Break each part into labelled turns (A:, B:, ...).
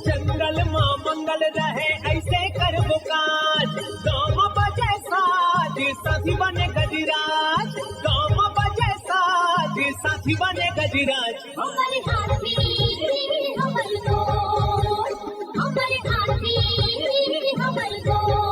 A: जंगल मां मंगल रहे ऐसे कर काज, गाँव बजे साज साथी बने गजराज, गाँव बजे साज साथी बने गजराज।
B: हमारे हाथी हमारे गोर, हमारे हाथी हमारे गोर।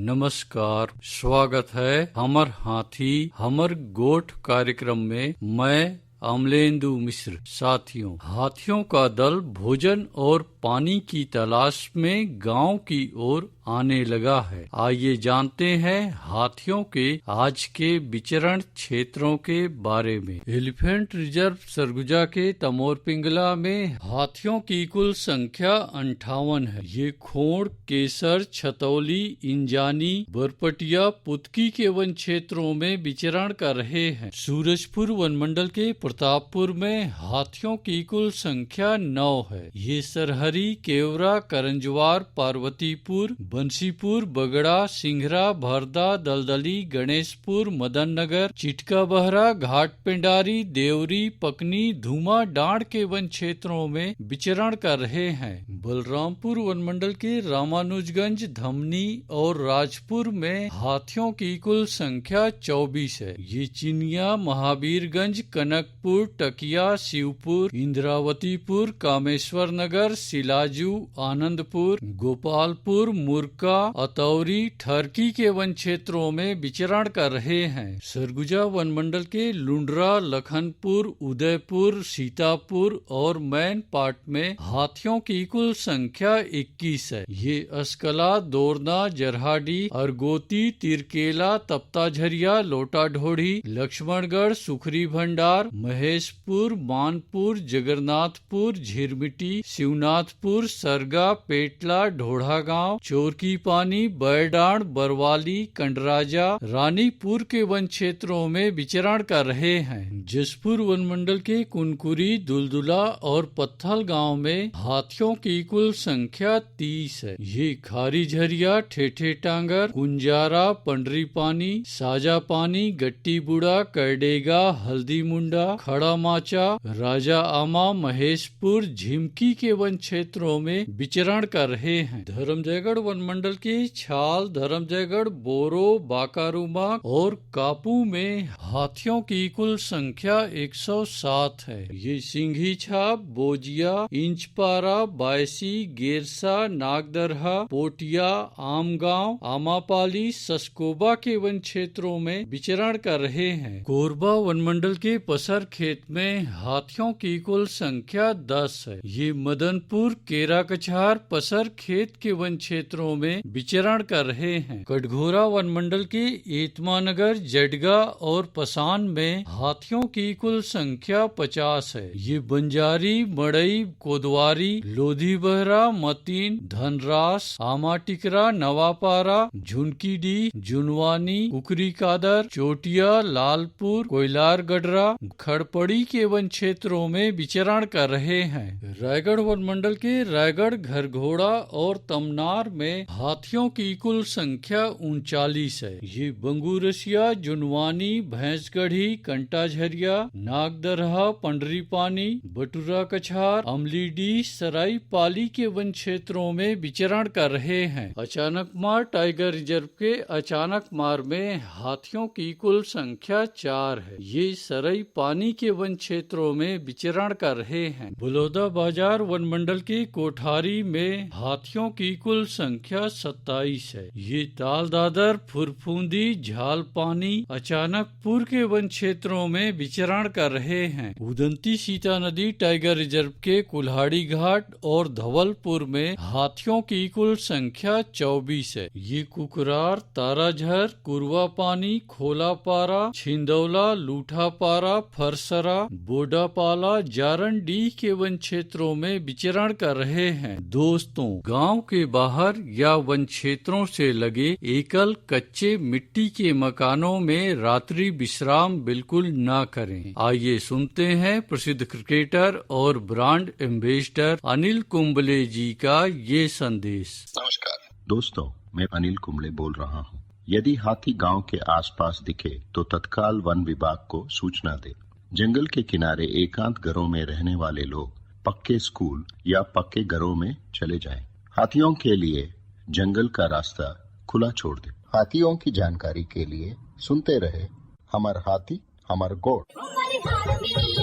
C: नमस्कार, स्वागत है हमर हाथी हमर गोठ कार्यक्रम में। मैं अमलेंदु मिश्र। साथियों, हाथियों का दल भोजन और पानी की तलाश में गांव की ओर आने लगा है। आइए जानते हैं हाथियों के आज के विचरण क्षेत्रों के बारे में। एलिफेंट रिजर्व सरगुजा के तमोर पिंगला में हाथियों की कुल संख्या 58 है। ये खोड़, केसर, छतौली, इंजानी, बरपटिया, पुतकी के वन क्षेत्रों में विचरण कर रहे हैं। सूरजपुर वन मंडल के प्रतापपुर में हाथियों की कुल संख्या 9 है। ये सरहरी, केवरा, करंजवार, पार्वतीपुर, बंसीपुर, बगड़ा, सिंघरा, भरदा, दलदली, गणेशपुर, मदन नगर, चिटका बहरा, घाट पिंडारी, देवरी, पकनी, धूमा, डांड के वन क्षेत्रों में विचरण कर रहे हैं। बलरामपुर वन मंडल के रामानुजगंज, धमनी और राजपुर में हाथियों की कुल संख्या 24 है। ये चिनिया, महावीरगंज, कनकपुर, टकिया, शिवपुर, इंद्रावतीपुर, कामेश्वर नगर, सिलाजू, आनंदपुर, गोपालपुर, मुरका, अतौरी, ठरकी के वन क्षेत्रों में विचरण कर रहे हैं। सरगुजा वन मंडल के लुंड्रा, लखनपुर, उदयपुर, सीतापुर और मैन पाट में हाथियों की कुल संख्या 21 है। ये अस्कला, दोरना, जरहाडी, अरगोती, तिरकेला, तप्ताझरिया, लोटा ढोड़ी, लक्ष्मणगढ़, सुखरी भंडार, महेशपुर, मानपुर, जगन्नाथपुर, झिरमिटी, शिवनाथपुर, सरगा, पेटला, ढोढ़ा गांव, चोरकी पानी, बैडाण, बरवाली, कंडराजा, रानीपुर के वन क्षेत्रों में विचरण कर रहे हैं। जसपुर वन मंडल के कुनकुरी, दुलदुला और पत्थल गांव में हाथियों की कुल संख्या 30 है। ये खारी झरिया, ठेठे टांगर, कुंजारा, पंडरी पानी, साजा पानी, गट्टी बुड़ा, करडेगा, हल्दी मुंडा, खड़ा माचा, राजा आमा, महेशपुर, झिमकी के वन क्षेत्रों में विचरण कर रहे हैं। धर्मजयगढ़ वन मंडल के छाल, धर्मजयगढ़, बोरो, बाकारूमा और कापू में हाथियों की कुल संख्या 107 है। ये सिंघी छाप, बोजिया, इंचपारा, बायसी, गेरसा, नागदरहा, पोटिया, आमगांव, आमापाली, सस्कोबा के वन क्षेत्रों में विचरण कर रहे हैं। कोरबा वन मंडल के पसर खेत में हाथियों की कुल संख्या 10 है। ये मदनपुर, केरा कछार, पसर खेत के वन क्षेत्रों में विचरण कर रहे हैं। कटघोरा वन मंडल के एतमानगर, जडगा और पसान में हाथियों की कुल संख्या 50 है। ये बंजारी, मड़ई, कोदवारी, लोधी बहरा, मतीन, धनरास, आमाटिकरा, नवापारा, झुनकीडी, जुनवानी, कुकरी कादर, चोटिया, लालपुर, कोयलार गडरा, खड़पड़ी के वन क्षेत्रों में विचरण कर रहे हैं। रायगढ़ वन मंडल के रायगढ़, घरघोड़ा और तमनार में हाथियों की कुल संख्या 39 है। ये बंगूरसिया, जुनवानी, भैंसगढ़ी, कंटाझरिया, नागदरहा, पंडरी पानी, बटुरा कछार, अमलीडी, सराई पाली के वन क्षेत्रों में विचरण कर रहे हैं। अचानक मार टाइगर रिजर्व के अचानक मार में हाथियों की कुल संख्या 4 है। ये सराई पानी के वन क्षेत्रों में विचरण कर रहे हैं। बलौदा बाजार वन मंडल के कोठारी में हाथियों की कुल संख्या 27 है। ये ताल दादर, फुरफुंदी, झाल पानी, अचानकपुर के वन क्षेत्रों में विचरण कर रहे हैं। उदंती सीता नदी टाइगर रिजर्व के कुल्हाड़ी घाट और धवलपुर में हाथियों की कुल संख्या 24 है। ये कुकरार, ताराझर, कुरवा पानी, खोलापारा, छिंदौला, लूठापारा, फरसरा, बोडापाला, जारंडी के वन क्षेत्रों में विचरण कर रहे हैं। दोस्तों, गांव के बाहर या वन क्षेत्रों से लगे एकल कच्चे मिट्टी के मकानों में रात्रि विश्राम बिल्कुल ना करें। आइए सुनते हैं प्रसिद्ध क्रिकेटर और ब्रांड एम्बेसडर अनिल कुंबले जी का ये संदेश।
D: नमस्कार दोस्तों, मैं अनिल कुंबले बोल रहा हूँ। यदि हाथी गांव के आसपास दिखे तो तत्काल वन विभाग को सूचना दे। जंगल के किनारे एकांत घरों में रहने वाले लोग पक्के स्कूल या पक्के घरों में चले जाएं। हाथियों के लिए जंगल का रास्ता खुला छोड़ दे। हाथियों की जानकारी के लिए सुनते रहे हमर हाथी हमर गोठ।
B: हमर हाथी